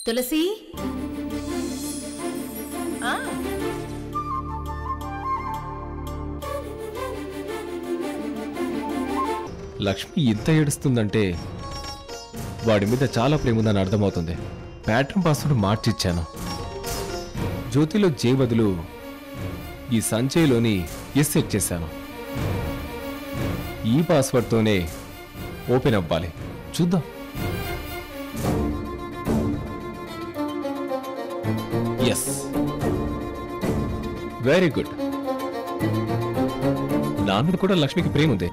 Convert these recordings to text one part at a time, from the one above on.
తులసి లక్ష్మి ఇంత ఏడుస్తుందంటే వాడి మీద చాలా ప్రేమ ఉందని అర్థమవుతుంది. Pattern password మార్చిచ్చాను. జ్యోతిలో జే బదులు ఈ సంచయ్లోని ఎస్ సెట్ చేశాను. ఈ పాస్వర్డ్తోనే ఓపెన్ అవ్వాలి. చూద్దాం. Yes, very good. నా మీద కూడా లక్ష్మికి ప్రేమ ఉంది.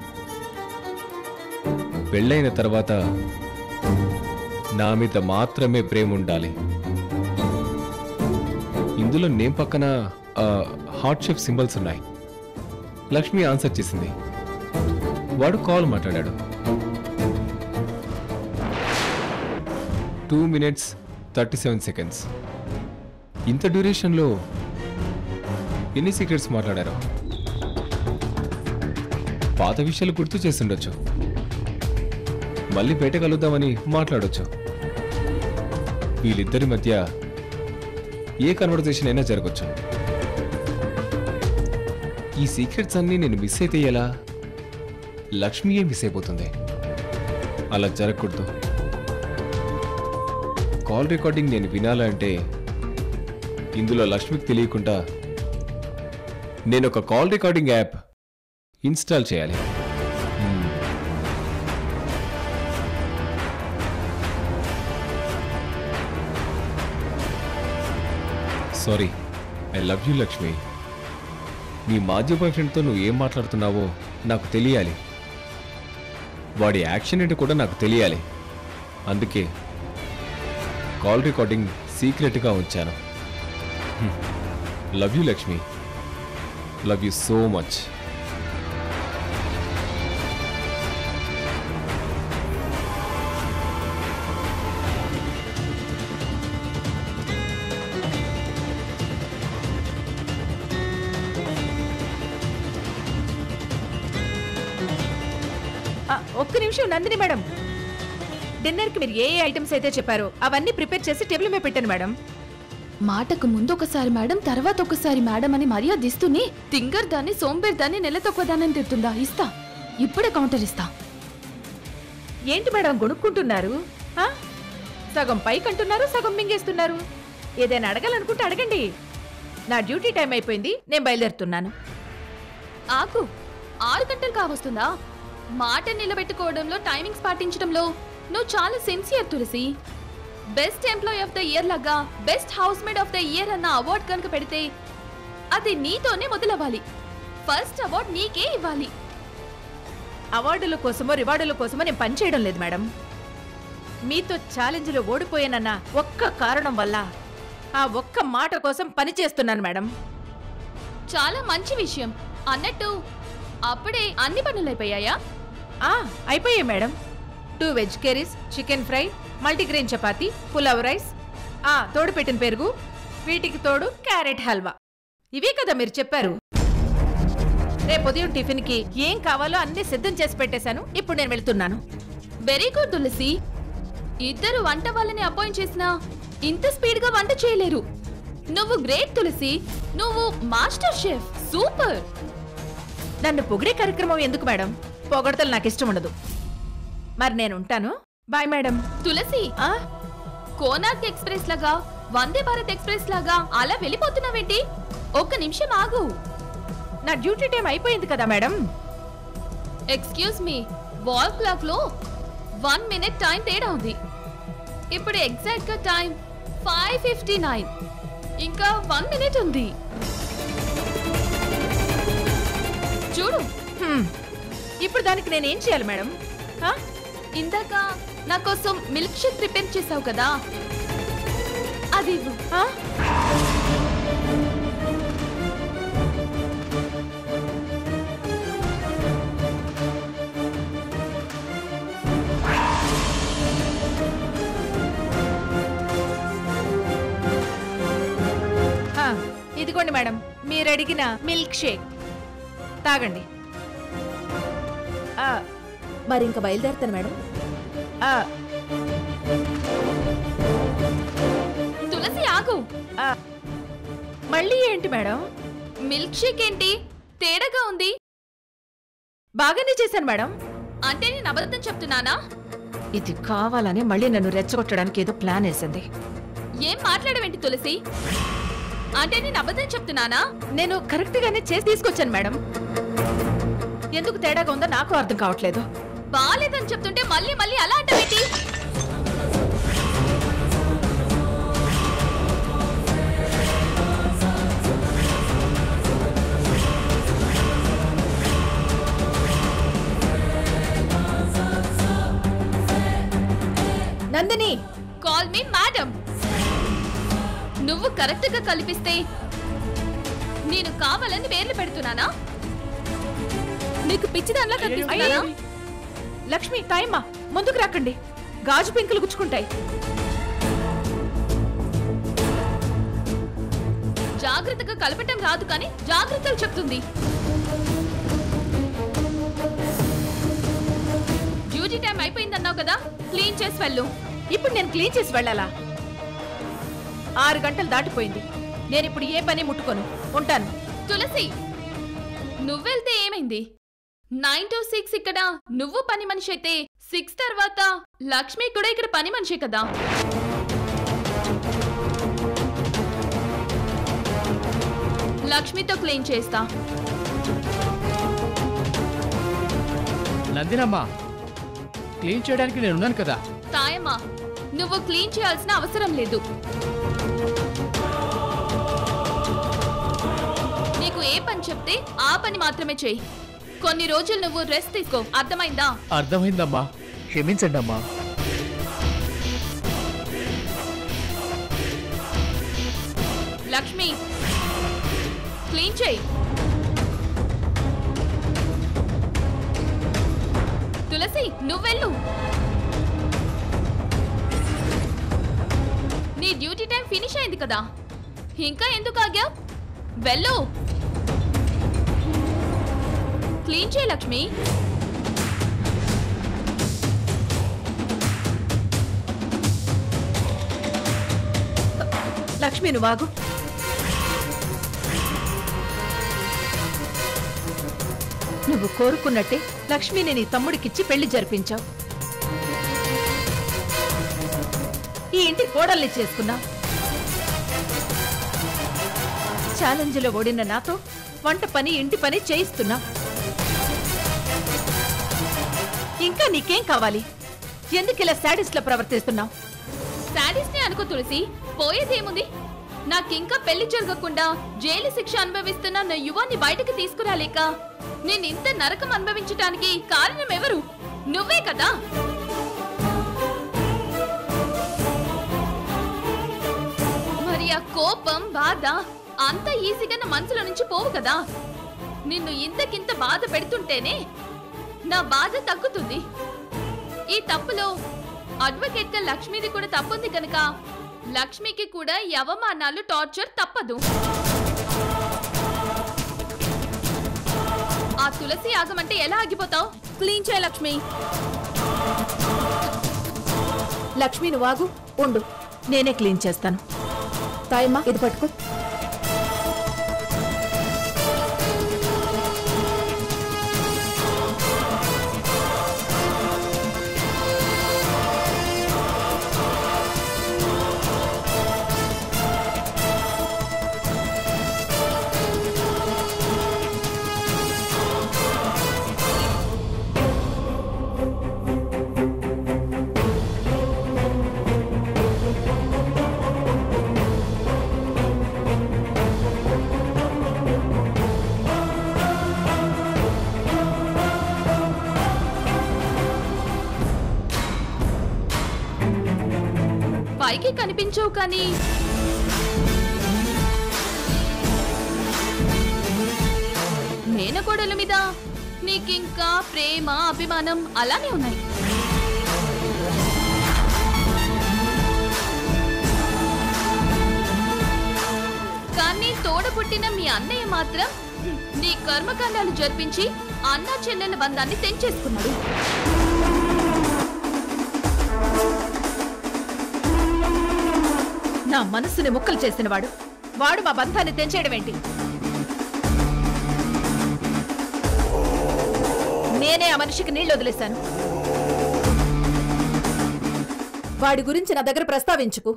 పెళ్ళైన తర్వాత నా మీద మాత్రమే ప్రేమ ఉండాలి. ఇందులో నేమ్ పక్కన హార్ట్ షేప్ సింబల్స్ ఉన్నాయి. లక్ష్మి ఆన్సర్ చేసింది. వాడు కాల్ మాట్లాడాడు. 2 minutes 37 seconds. ఇంత డ్యూరేషన్లో ఎన్ని సీక్రెట్స్ మాట్లాడారో. పాత విషయాలు గుర్తు చేస్తుండొచ్చు. మళ్ళీ బయట కలుద్దామని మాట్లాడొచ్చు. వీళ్ళిద్దరి మధ్య ఏ కన్వర్జేషన్ అయినా జరగచ్చు. ఈ సీక్రెట్స్ అన్నీ నేను మిస్ అయితే ఎలా? లక్ష్మియే మిస్ అయిపోతుంది. అలా జరగకూడదు. కాల్ రికార్డింగ్ నేను వినాలంటే ఇందులో లక్ష్మికి తెలియకుండా నేను ఒక కాల్ రికార్డింగ్ యాప్ ఇన్స్టాల్ చేయాలి. Sorry, I love you Lakshmi. నీ మాజీ బాయ్ ఫ్రెండ్తో నువ్వు ఏం మాట్లాడుతున్నావో నాకు తెలియాలి. వాడి యాక్షన్ ఏంటో కూడా నాకు తెలియాలి. అందుకే కాల్ రికార్డింగ్ సీక్రెట్గా ఉంచాను. Love you Lakshmi. Love you so much. ఒక్క నిమిషం నందిని మేడం. డిన్నర్కి మీరు ఏ ఐటమ్స్ అయితే చెప్పారో అవన్నీ ప్రిపేర్ చేసి టేబుల్ మీద పెట్టాను మేడం. మాటకు ముందు ఒకసారి మేడం, తర్వాత ఒకసారి మేడం అని మర్యాద ఇస్తూనే తింగర్ దాన్ని, సోంబేర్ దాన్ని, నెల తొక్కదాన్ని తిడుతుందా? ఇస్తా, ఇప్పుడే కౌంటర్ ఇస్తా. ఏంటి మేడం గొనుక్కుంటున్నారు? సగం పైకంటున్నారు, సగం మింగేస్తున్నారు. ఏదైనా అడగాలనుకుంటే అడగండి. నా డ్యూటీ టైం అయిపోయింది, నేను బయలుదేరుతున్నాను. ఆకు 6 గంటలు కావస్తుందా? మాట నిలబెట్టుకోవడంలో, టైమింగ్స్ పాటించడంలో నువ్వు చాలా sincere Tulasi. Best employee of the year లాగా best housemaid of the year అన్న అవార్డు కనుక పెడితే అది నీతోనే మొదలవ్వాలి. ఫస్ట్ అవార్డు నీకే ఇవ్వాలి. అవార్డుల కోసమో రివార్డుల కోసమో నేను పనిచేయడం లేదు మేడం. మీతో ఛాలెంజ్లో ఓడిపోయానన్న ఒక్క కారణం వల్ల, ఆ ఒక్క మాట కోసం పని చేస్తున్నాను మేడం. చాలా మంచి విషయం. అన్నట్టు అప్పుడే అన్ని పనులైపోయాయా? అయిపోయాయి madam. 2 veg curries, chicken fry, multigrain chapati, pulao rice, తోడు పెట్టిన పెరుగు, వీటికి తోడు క్యారెట్ హల్వా. ఇవే కదా మీరు చెప్పారు. రేపు ఉదయం టిఫిన్కి ఏం కావాలో అన్ని సిద్ధం చేసి పెట్టేశాను. ఇప్పుడు నేను వెళ్తున్నాను. వెరీ గుడ్ తులసి. ఇద్దరు వంట వాళ్ళని అపాయింట్ చేసినా ఇంత స్పీడ్గా వంట చేయలేరు. నువ్వు గ్రేట్ తులసి. నువ్వు మాస్టర్ షెఫ్. సూపర్. నన్ను పొగిడే కార్యక్రమం ఎందుకు మేడం? పొగడతలు నాకు ఇష్టం ఉండదు. మరి నేను ఉంటాను. Bye madam. Tulasi, Konark express లాగా, వందే భారత్ ఎక్స్ప్రెస్ లాగా అలా వెళ్ళిపోతున్నావేంటి? ఒక్క నిమిషం ఆగు. నా డ్యూటీ టైం అయిపోయింది కదా madam. Excuse me, wall clock లో 1 minute టైం తేడా ఉంది. ఇప్పుడు ఎగ్జాక్ట్ గా టైం 5:59. ఇంకా 1 minute ఉంది. చూడు. ఇప్పుడు దానికి నేనేం చేయాలి మేడం? ఇందాక నా కోసం మిల్క్ షేక్ ప్రిపేర్ చేసావు కదా, అది ఇదిగోండి మేడం, మీరు అడిగిన మిల్క్ షేక్ తాగండి. మరి ఇంకా బయలుదేరుతాను మేడం. ఆగు. మళ్ళీ ఏంటి మేడం? మిల్క్ షేక్ ఏంటి తేడాగా ఉంది? బాగానే చేశాను మేడం. అంటే నేను అబద్ధం చెప్తున్నానా? ఇది కావాలని మళ్ళీ నన్ను రెచ్చగొట్టడానికి ఏదో ప్లాన్ వేసింది. ఏం మాట్లాడవేంటి తులసి? అంటే నేను అబద్ధం చెప్తున్నానా? నేను కరెక్ట్ గానే చేసి తీసుకొచ్చాను మేడం. ఎందుకు తేడాగా ఉందో నాకు అర్థం కావట్లేదు. బాలేదని చెప్తుంటే మళ్ళీ మళ్ళీ అలా అంటావేంటి? Nandini, call me madam. నువ్వు కరెక్ట్ గా కలిపిస్తే నేను కావాలని వేర్లు పెడుతున్నానా? నీకు పిచ్చిదానిలా కనిపిస్తున్నానా? లక్ష్మి, తాయమ్మా ముందుకు రాకండి. గాజు పెంకులు గుచ్చుకుంటాయి. జాగ్రత్తగా కలపటం రాదు కానీ జాగ్రత్తలు చెప్తుంది. డ్యూటీ టైం అయిపోయిందన్నావు కదా, క్లీన్ చేసి వెళ్ళు. ఇప్పుడు నేను క్లీన్ చేసి వెళ్ళాలా? 6 గంటలు దాటిపోయింది. నేను ఇప్పుడు ఏ పని ముట్టుకోను. ఉంటాను. తులసి, నువ్వెళ్తే ఏమైంది? 9 to 6 ఇక్కడ నువ్వు పని మనిషి అయితే 6 తర్వాత లక్ష్మి కూడా ఇక్కడ పని మనిషి కదా. లక్ష్మితో క్లీన్ చేస్తా. నందినమ్మా, క్లీన్ చేయడానికి నేనున్నాను కదా. తాయమ్మా, నువ్వు క్లీన్ చేయాల్సిన అవసరం లేదు. నీకు ఏ పని చెప్తే ఆ పని మాత్రమే చెయ్యి. కొన్ని రోజులు నువ్వు రెస్ట్ తీసుకో, అర్థమైందా? అర్థమైందమ్మా, క్షమించండి అమ్మా. లక్ష్మి, క్లీన్ చేయి. తులసి, నువ్వెళ్ళు. నీ డ్యూటీ టైం ఫినిష్ అయింది కదా, ఇంకా ఎందుకు ఆగా? వెళ్ళు, క్లీన్ చేయి లక్ష్మి. లక్ష్మి, నువ్వు ఆగు. నువ్వు కోరుకున్నట్టే లక్ష్మిని నీ తమ్ముడికిచ్చి పెళ్లి జరిపించావు. ఈ ఇంటి కోడల్ని చేసుకున్నా. ఛాలెంజ్లో ఓడిన నాతో వంట పని ఇంటి పని చేయిస్తున్నా. ఇంకా నీకేం కావాలి? ఎందుకు ఇలా శాడిస్ట్ లా ప్రవర్తిస్తున్నావు? శాడిస్ట్ ని అనుకో తులసి, పోయేదేముంది? నాకింకా పెళ్లి జరగకుండా జైలు శిక్ష అనుభవిస్తున్న నా యువాన్ని బయటకు తీసుకురాలేక నేను ఇంత నరకం అనుభవించటానికి కారణం ఎవరు? నువ్వే కదా. మరి ఆ కోపం, బాధ అంత ఈజీగా నా మనసులో నుంచి పోవు కదా. నిన్ను ఇంతకింత బాధ పెడుతుంటేనే నా బాధ తగ్గుతుంది. ఈ తప్పులో అడ్వకేట్ గా లక్ష్మిది కూడా తప్పుంది కనుక లక్ష్మికి కూడా ఈ అవమానాలు, టార్చర్ తప్పదు. ఆ తులసి ఆగమంటే ఎలా ఆగిపోతావు? క్లీన్ చేయ లక్ష్మి. లక్ష్మి, నువ్వు ఆగు. ఉండు, నేనే క్లీన్ చేస్తాను. తాయమ్మా, ఇది పట్టుకో. పైకి కనిపించవు కానీ మేనకోడల మీద నీకింకా ప్రేమ, అభిమానం అలానే ఉన్నాయి. కానీ తోడబుట్టిన మీ అన్నయ్య మాత్రం నీ కర్మకాండాలు జరిపించి అన్న చెల్లెల బంధాన్ని తెంచేసుకున్నాడు. నా మనసుని ముక్కలు చేసినవాడు వాడు మా బంధాన్ని తెంచేయడమేంటి? నేనే ఆ మనిషికి నీళ్లు వదిలేశాను. వాడి గురించి నా దగ్గర ప్రస్తావించుకు.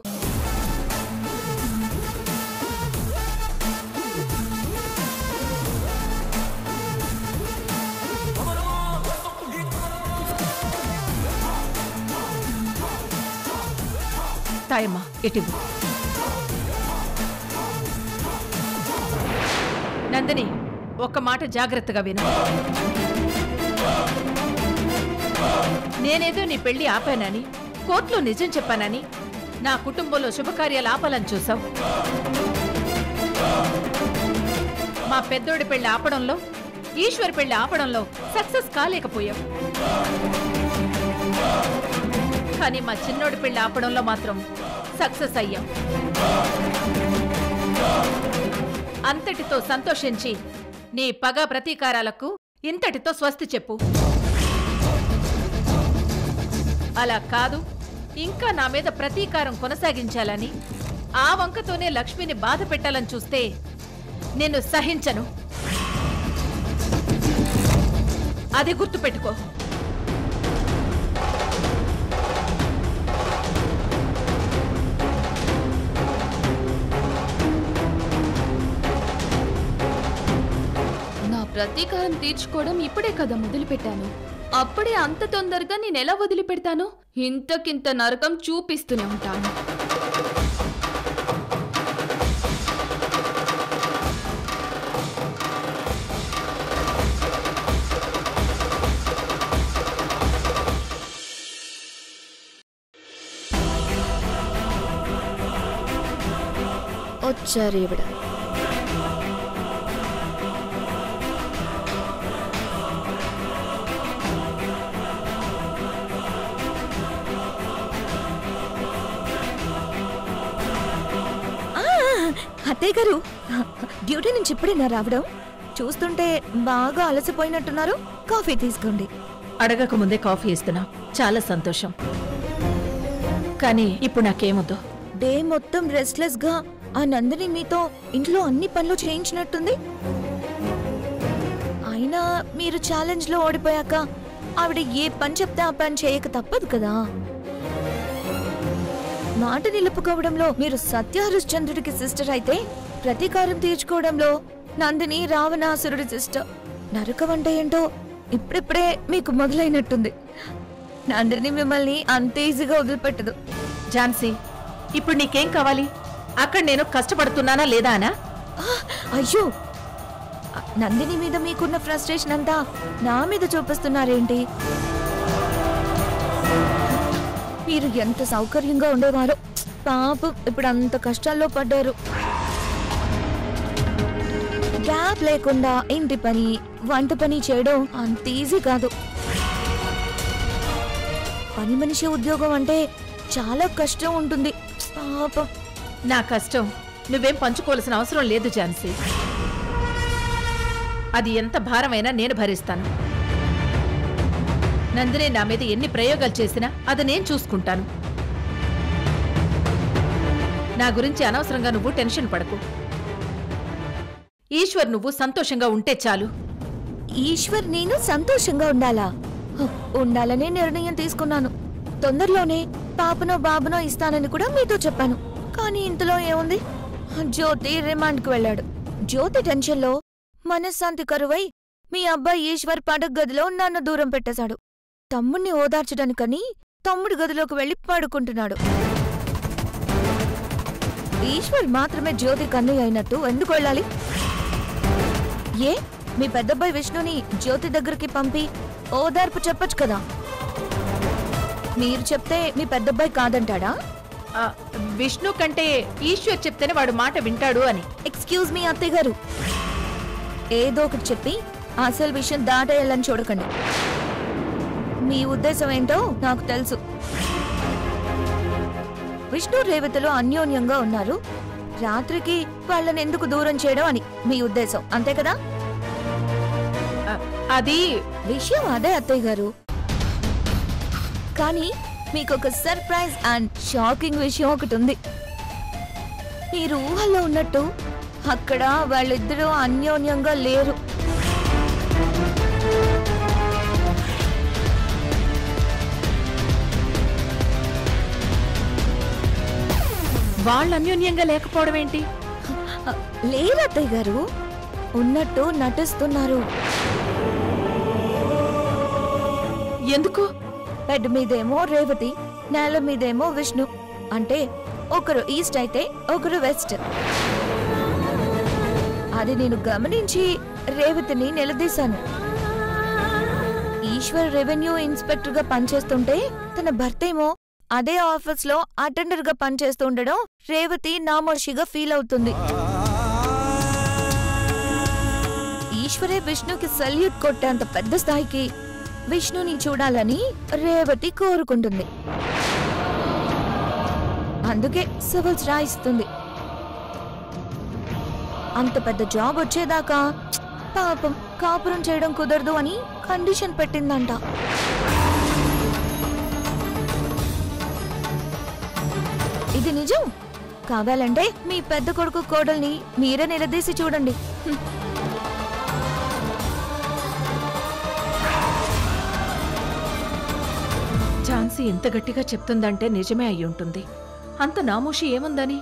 తాయమ్మా ఇటివ్వు. నందిని, ఒక్క మాట జాగ్రత్తగా విను. నేనేదో నీ పెళ్లి ఆపానని, కోర్టులో నిజం చెప్పానని, నా కుటుంబంలో శుభకార్యాలు ఆపాలని చూసావు. మా పెద్దోడి పెళ్లి ఆపడంలో, ఈశ్వర్ పెళ్లి ఆపడంలో సక్సెస్ కాలేకపోయావు. కానీ మా చిన్నోడి పెళ్లి ఆపడంలో మాత్రం సక్సెస్ అయ్యాం. అంతటితో సంతోషించి నీ పగ ప్రతీకారాలకు ఇంతటితో స్వస్తి చెప్పు. అలా కాదు, ఇంకా నా మీద ప్రతీకారం కొనసాగించాలని, ఆ వంకతోనే లక్ష్మిని బాధ పెట్టాలని చూస్తే నేను సహించను. అది గుర్తుపెట్టుకో. నా ప్రతీకారం తీర్చుకోవడం ఇప్పుడే కదా మొదలుపెట్టాను. అప్పుడే అంత తొందరగా నేనెలా వదిలిపెడతాను? ఇంతకింత నరకం చూపిస్తూనే ఉంటాను. వచ్చారు ఇవిడ. అత్తయ్య గారు, డ్యూటీ నుంచి ఇప్పుడేనా రావడం? చూస్తుంటే బాగా అలసిపోయినట్టున్నారు. కాఫీ తీసుకోండి. అడగక ముందే కాఫీ ఇస్తున్నా, చాలా సంతోషం. కానీ ఇప్పుడు నాకేమొద్దు. డే మొత్తం రెస్ట్లెస్ గా ఆ నందిని మీతో ఇంట్లో అన్ని పనులు చేయించినట్టుంది. అయినా మీరు ఛాలెంజ్ లో ఓడిపోయాక ఆవిడ ఏ పని చెప్తే ఆ పని చేయక తప్పదు కదా. మాట నిలుపుకోవడంలో మీరు సత్యహరిశ్చంద్రుడికి సిస్టర్ అయితే, ప్రతీకారం తీర్చుకోవడంలో నందిని రావణాసురుడి సిస్టర్. నరకం అంటే ఏంటో ఇప్పుడిప్పుడే మీకు మొదలైనట్టుంది. నందిని మిమ్మల్ని అంత ఈజీగా వదిలిపెట్టదు. ఝాన్సీ, ఇప్పుడు నీకేం కావాలి? అక్కడ నేను కష్టపడుతున్నానా లేదా అనా? అయ్యో, నందిని మీద మీకున్న ఫ్రస్ట్రేషన్ అంతా నా మీద చూపిస్తున్నారేంటి? మీరు ఎంత సౌకర్యంగా ఉండేవారో. పాపం ఇప్పుడు అంత కష్టాల్లో పడ్డారు. గ్యాప్ లేకుండా ఇంటి పని, వంట పని చేయడం అంత ఈజీ కాదు. పని మనిషి ఉద్యోగం అంటే చాలా కష్టం ఉంటుంది. పాపం. నా కష్టం నువ్వేం పంచుకోవాల్సిన అవసరం లేదు ఝాన్సీ. అది ఎంత భారమైనా నేను భరిస్తాను. నందిని నా మీద ఎన్ని ప్రయోగాలు చేసినా అది నేను చూసుకుంటాను. నా గురించి అనవసరంగా నువ్వు టెన్షన్ పడకు. ఈశ్వర్ నువ్వు సంతోషంగా ఉంటే చాలు. ఈశ్వర్ నేను సంతోషంగా ఉండాలా? ఉండాలనే నిర్ణయం తీసుకున్నాను. తొందరలోనే పాపనో బాబునో ఇస్తానని కూడా మీతో చెప్పాను. కానీ ఇంతలో ఏముంది? జ్యోతి రిమాండ్కి వెళ్ళాడు. జ్యోతి టెన్షన్లో మనశ్శాంతి కరువై మీ అబ్బాయి ఈశ్వర్ పడక గదిలో నన్ను దూరం పెట్టేశాడు. తమ్ముణ్ణి ఓదార్చడానికని తమ్ముడి గదిలోకి వెళ్లి పడుకుంటున్నాడు. ఈశ్వర్ మాత్రమే జ్యోతి కన్నయ్య అయినట్టు ఎందుకు వెళ్ళాలి? ఏ, మీ పెద్దబ్బాయి విష్ణుని జ్యోతి దగ్గరికి పంపి ఓదార్పు చెప్పొచ్చు కదా. మీరు చెప్తే మీ పెద్దబ్బాయి కాదంటాడా? విష్ణు కంటే ఈశ్వర్ చెప్తేనే వాడు మాట వింటాడు అని. ఎక్స్క్యూజ్ మీ అత్తయ్య గారు, ఏదో ఒకటి చెప్పి అసలు విషయం దాటేయాలని చూడకండి. మీ ఉద్దేశం ఏంటో నాకు తెలుసు. విష్ణు రేవతిలో అన్యోన్యంగా ఉన్నారు. రాత్రికి వాళ్ళని ఎందుకు దూరం చేయడం అని మీ ఉద్దేశం, అంతే కదా? అది విషయం అదే అత్తయ్య గారు. కానీ మీకు ఒక సర్ప్రైజ్ అండ్ షాకింగ్ విషయం ఒకటి ఉంది. మీరు ఊహల్లో ఉన్నట్టు అక్కడ వాళ్ళిద్దరూ అన్యోన్యంగా లేరు. వాళ్ళు అన్యోన్యంగా లేకపోవడం ఏంటి? లేరు అత్తయ్య గారు, ఉన్నట్టు నటిస్తున్నారు. ఎందుకు? బెడ్ మీదేమో రేవతి, నేల మీదేమో విష్ణు. అంటే ఒకరు ఈస్ట్ అయితే ఒకరు వెస్ట్. అది నేను గమనించి రేవతిని నిలదీశాను. ఈశ్వర్ రెవెన్యూ ఇన్స్పెక్టర్ గా పనిచేస్తుంటే తన భర్త ఏమో అదే ఆఫీస్ లో అటెండర్ గా పనిచేస్తుండడం రేవతి నామోషిగా ఫీల్ అవుతుంది. ఈశ్వరే విష్ణుకి సల్యూట్ కొట్టేంత పెద్ద స్థాయికి విష్ణుని చూడాలని రేవతి కోరుకుంటుంది. అందుకే సివిల్స్ రాయిస్తుంది. అంత పెద్ద జాబ్ వచ్చేదాకా పాపం కాపురం చేయడం కుదరదు అని కండిషన్ పెట్టిందంట. ఇది నిజం. కావాలంటే మీ పెద్ద కొడుకు కోడల్ని మీరే నిలదీసి చూడండి. ఝాన్సీ ఇంత గట్టిగా చెప్తుందంటే నిజమే అయి ఉంటుంది. అంత నామోషి ఏముందని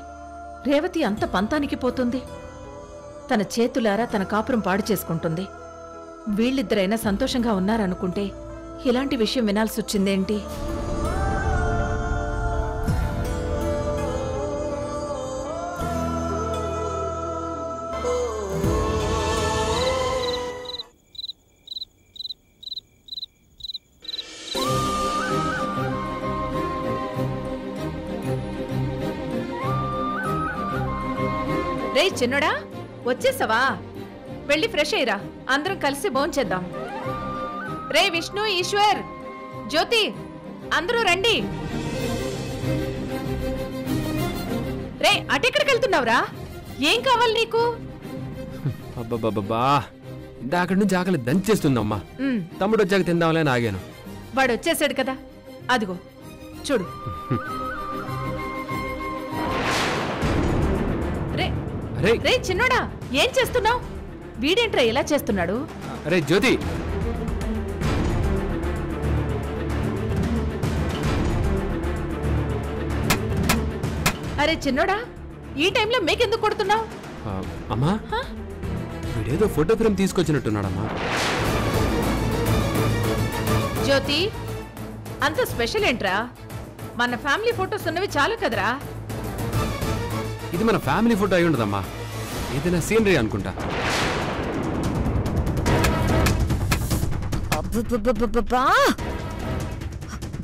రేవతి అంత పంతానికి పోతుంది? తన చేతులారా తన కాపురం పాడు చేసుకుంటుంది. వీళ్ళిద్దరైనా సంతోషంగా ఉన్నారనుకుంటే ఇలాంటి విషయం వినాల్సి వచ్చిందేంటి? రే చిన్నడా, వచ్చేసావా? వెళ్ళి ఫ్రెష్ అయ్యిరా, అందరం కలిసి భోంచేద్దాం. రే విష్ణు, ఈశ్వర్, జ్యోతి, అందరూ రండి. రే అటెక్కడికి వెళ్తున్నావురా? ఏం కావాలి నీకు? అబ్బబ్బబ్బా, అక్కడి నుంచి ఆకలి దంచేస్తుందమ్మా. తమ్ముడు వచ్చాక తిందాంలే నాగాను. వాడు వచ్చేసాడు కదా, అదిగో చూడు. రే చిన్నోడా, ఏం చేస్తున్నావు? వీడేంట్రా ఇలా చేస్తున్నాడు? అరే జ్యోతి, అరే చిన్నోడా, ఈ టైంలో మేకెందుకు కొడుతున్నావు? అమ్మా, వీడేదో ఫోటో ఫ్రేమ్ తీసుకొచ్చినట్టున్నాడమ్మా. జ్యోతి, అంత స్పెషల్ ఏంట్రా? మన ఫ్యామిలీ ఫోటోస్ ఉన్నవి చాలు కదరా. ఇది మన ఫ్యామిలీ ఫోటో అయి ఉండదమ్మా, ఏదైనా సీనరీ అనుకుంటా.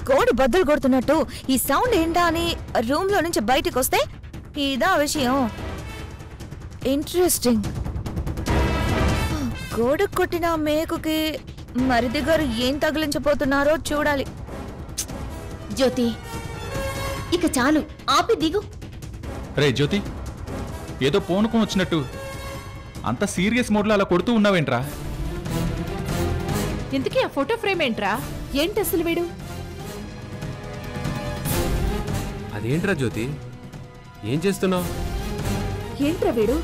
గోడు బద్దలు కొడుతున్నట్టు ఈ సౌండ్ ఏంటా అని రూమ్ లో నుంచి బయటకు వస్తే ఇదా విషయం. ఇంట్రెస్టింగ్. గోడ కొట్టిన మేకుకి మరిది గారు ఏం తగిలించబోతున్నారో చూడాలి. జ్యోతి, ఇక చాలు, ఆపి దిగు. రే జ్యోతి, ఏదో పోనుకొని వచ్చినట్టు అంత సీరియస్ మోడ్లో అలా కొడుతూ ఉన్నావేంట్రా? ఇంతకీ ఆ ఫోటో ఫ్రేమ్ ఏంట్రా? ఏంటి అసలు వీడు? అదేంట్రా జ్యోతి, ఏం చేస్తున్నావు? ఏంట్రా వీడు?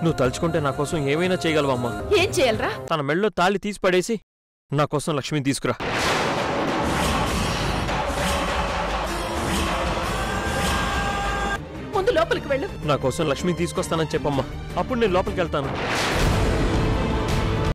నువ్వు తలుచుకుంటే నా కోసం ఏమైనా చేయగలవమ్మా. ఏం చేయాలరా? తన మెళ్ళలో తాళి తీసి పడేసి నా కోసం లక్ష్మిని తీసుకురా. లోపలికి వెళ్ళు. నా కోసం లక్ష్మిని తీసుకొస్తానని చెప్పమ్మా, అప్పుడు నేను లోపలికి వెళ్తాను.